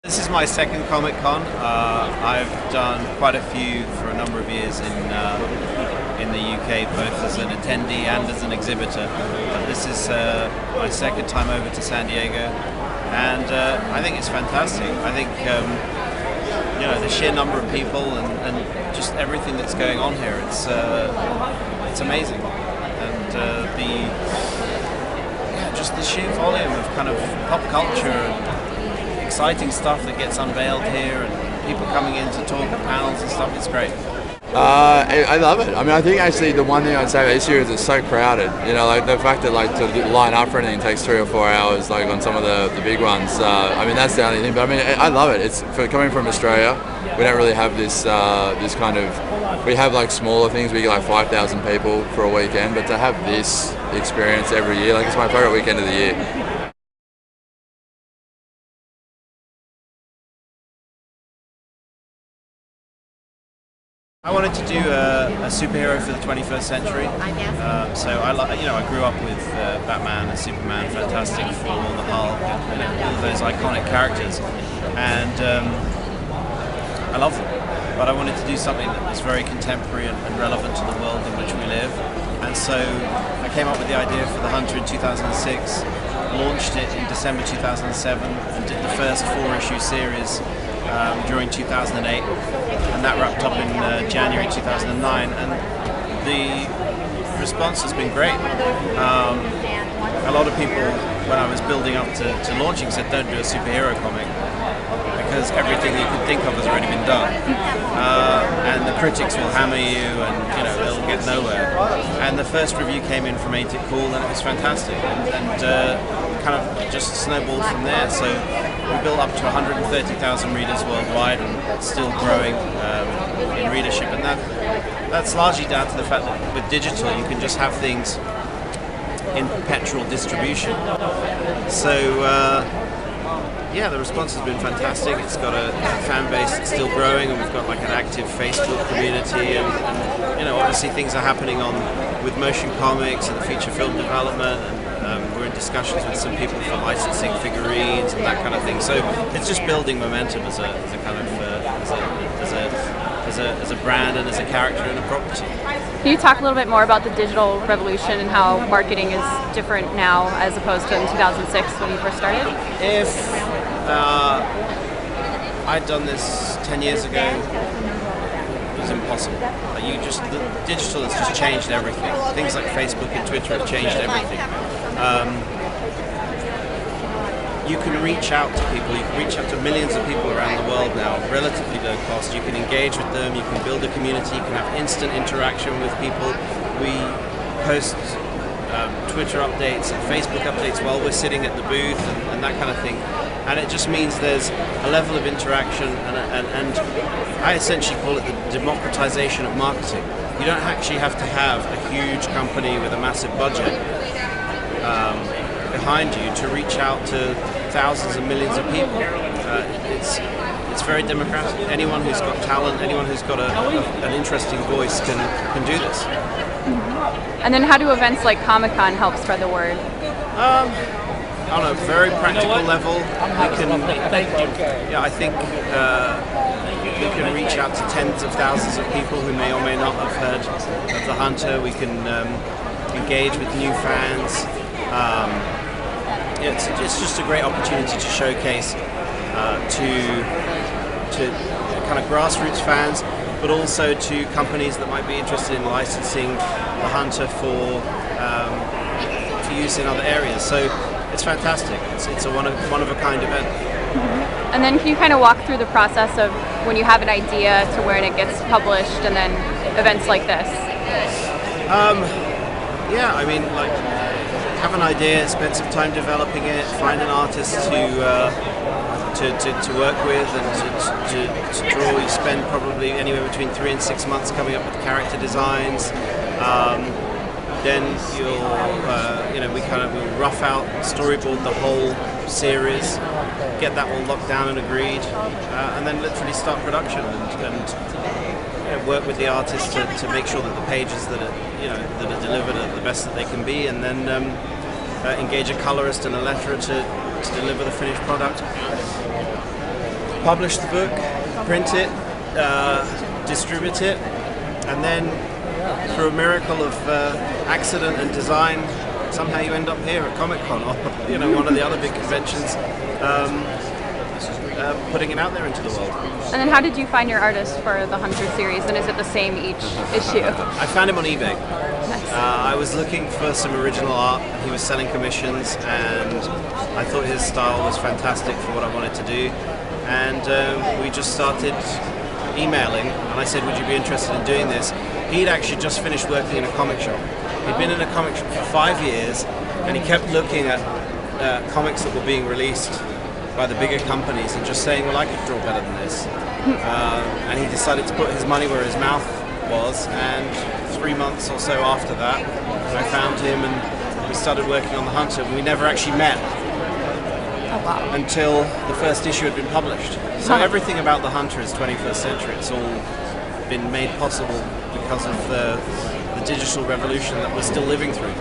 This is my second Comic Con. I've done quite a few for a number of years in the UK, both as an attendee and as an exhibitor. But this is my second time over to San Diego, and I think it's fantastic. I think the sheer number of people and just everything that's going on here, it's amazing, and just the sheer volume of kind of pop culture and exciting stuff that gets unveiled here, and people coming in to talk at panels and stuff. It's great. I love it. I mean, I think actually the one thing I'd say about this year is it's so crowded. You know, like the fact that to line up for anything takes 3 or 4 hours, like on some of the big ones. I mean, that's the only thing. But I mean, I love it. It's coming from Australia. We don't really have this kind of. We have like smaller things. We get like 5,000 people for a weekend, but to have this experience every year, like it's my favorite weekend of the year. I wanted to do a superhero for the 21st century. So I grew up with Batman and Superman, Fantastic Four, the Hulk, all of those iconic characters, and I love them. But I wanted to do something that was very contemporary and relevant to the world in which we live. And so I came up with the idea for The Hunter in 2006, launched it in December 2007, and did the first 4-issue series during 2008, and that wrapped up in January 2009, and the response has been great. A lot of people, when I was building up to launching, said don't do a superhero comic because everything you could think of has already been done, and the critics will hammer you, and they'll get nowhere. And the first review came in from Ain't It Cool, and it was fantastic, and kind of just snowballed from there. So we built up to 130,000 readers worldwide, and still growing in readership. And that's largely down to the fact that with digital you can just have things in perpetual distribution. So the response has been fantastic. It's got a fan base that's still growing, and we've got like an active Facebook community, and obviously things are happening with motion comics and the feature film development, and we're in discussions with some people for licensing figurines and that kind of thing. So it's just building momentum as a kind of as a brand and as a character and a property. Can you talk a little bit more about the digital revolution and how marketing is different now as opposed to in 2006 when you first started? If I'd done this 10 years ago, it was impossible. Digital has just changed everything. Things like Facebook and Twitter have changed everything. You can reach out to people, you can reach out to millions of people around the world now, relatively low cost. You can engage with them, you can build a community, you can have instant interaction with people. We post Twitter updates and Facebook updates while we're sitting at the booth and that kind of thing. And it just means there's a level of interaction, and I essentially call it the democratization of marketing. You don't actually have to have a huge company with a massive budget behind you to reach out to thousands and millions of people. It's very democratic. Anyone who's got talent, anyone who's got an interesting voice can do this. And then how do events like Comic-Con help spread the word? On a very practical level, I think we can reach out to tens of thousands of people who may or may not have heard of The Hunter. We can engage with new fans. It's just a great opportunity to showcase to kind of grassroots fans, but also to companies that might be interested in licensing The Hunter for use in other areas. So it's fantastic. It's a one of a kind event. Mm-hmm. And then can you kind of walk through the process of when you have an idea to when it gets published, and then events like this? I mean, like, have an idea, spend some time developing it, find an artist to work with and to draw. You spend probably anywhere between 3 and 6 months coming up with character designs. Then we'll rough out, storyboard the whole series, get that all locked down and agreed, and then literally start production and work with the artist to make sure that the pages that are delivered are the best that they can be, and then engage a colorist and a letterer to deliver the finished product. publish the book, print it, distribute it, and then through a miracle of accident and design, somehow you end up here at Comic-Con, or one of the other big conventions, putting it out there into the world. And then how did you find your artist for the Hunter series, and is it the same each issue? I found him on eBay. Nice. I was looking for some original art. He was selling commissions, and I thought his style was fantastic for what I wanted to do. And we just started emailing, and I said, would you be interested in doing this? He'd actually just finished working in a comic shop. He'd been in a comic shop for 5 years, and he kept looking at comics that were being released by the bigger companies and just saying, well, I could draw better than this. And he decided to put his money where his mouth was, and 3 months or so after that, I found him and we started working on The Hunter. We never actually met until the first issue had been published. So everything about The Hunter is 21st century. It's all been made possible because of the digital revolution that we're still living through.